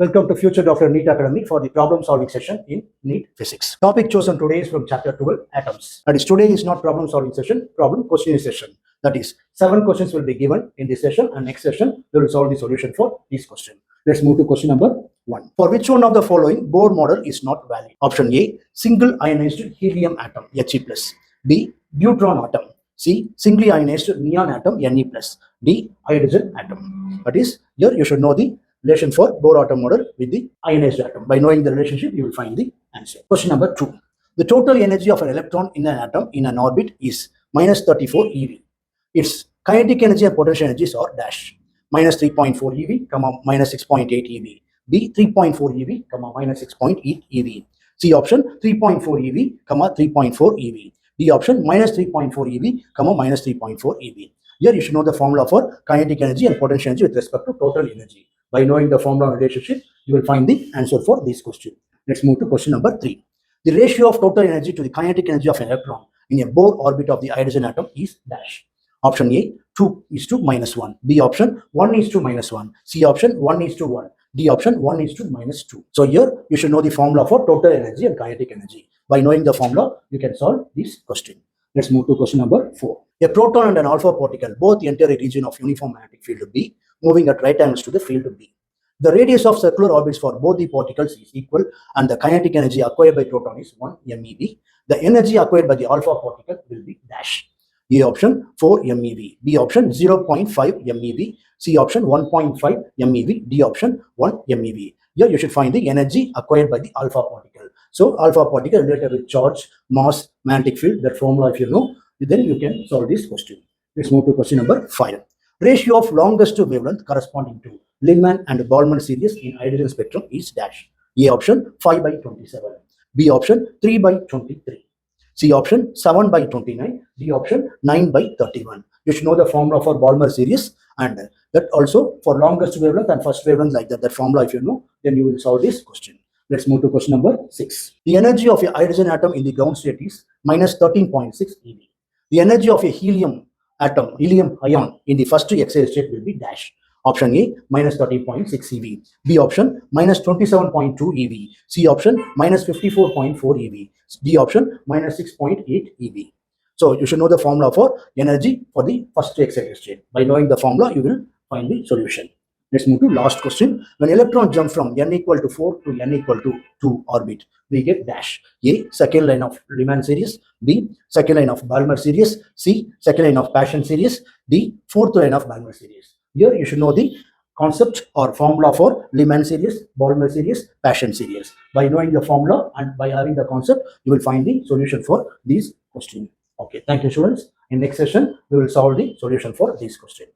Welcome to Future Doctor NEET Academy for the problem solving session in NEET Physics. Topic chosen today is from chapter 12, Atoms. That is, today is not problem solving session, problem questioning session. That is, 7 questions will be given in this session, and next session we will solve the solution for this question. Let's move to question number 1. For which one of the following Bohr model is not valid? Option A, single ionized helium atom, He+. B, deuteron atom. C, singly ionized neon atom, Ne+. D, hydrogen atom. That is, here you should know the relation for Bohr atom model with the ionized atom. By knowing the relationship, you will find the answer. Question number 2. The total energy of an electron in an atom in an orbit is minus 34 eV. Its kinetic energy and potential energies are dash. Minus 3.4 eV, comma, minus 6.8 eV. B, 3.4 eV, comma, minus 6.8 eV. C option, 3.4 eV, comma, 3.4 eV. D option, minus 3.4 eV, comma, minus 3.4 eV. Here you should know the formula for kinetic energy and potential energy with respect to total energy. By knowing the formula relationship, you will find the answer for this question. Let's move to question number 3. The ratio of total energy to the kinetic energy of an electron in a Bohr orbit of the hydrogen atom is dash. Option A, 2:-1. B option, 1:-1. C option, 1:1. D option, 1:-2. So here you should know the formula for total energy and kinetic energy. By knowing the formula, you can solve this question. Let's move to question number 4. A proton and an alpha particle both enter a region of uniform magnetic field B, moving at right angles to the field B. The radius of circular orbits for both the particles is equal, and the kinetic energy acquired by proton is 1 MeV. The energy acquired by the alpha particle will be dash. A option, 4 MeV. B option, 0.5 MeV. C option, 1.5 MeV. D option, 1 MeV. Here you should find the energy acquired by the alpha particle. So alpha particle related with charge, mass, magnetic field. That formula, if you know, then you can solve this question. Let's move to question number 5. Ratio of longest wavelength corresponding to Lyman and Boltzmann series in hydrogen spectrum is dash. A option, 5/27. B option, 3/23. C option, 7/29. D option, 9/31. You should know the formula for Boltzmann series, and that also for longest wavelength and first wavelength, like that. That formula, if you know, then you will solve this question. Let's move to question number 6. The energy of a hydrogen atom in the ground state is minus 13.6 eV. The energy of a helium ion in the first excited state will be dash. Option A, minus 13.6 eV. B option, minus 27.2 eV. C option, minus 54.4 eV. D option, minus 6.8 eV. So you should know the formula for energy for the first excited state. By knowing the formula, you will find the solution. Let's move to last question. When electron jump from n=4 to n=2 orbit, we get dash. A, second line of Lyman series. B, second line of Balmer series. C, second line of Paschen series. D, fourth line of Balmer series. Here you should know the concept or formula for Lyman series, Balmer series, Paschen series. By knowing the formula and by having the concept, you will find the solution for these questions. Okay, thank you, students. In next session, we will solve the solution for this question.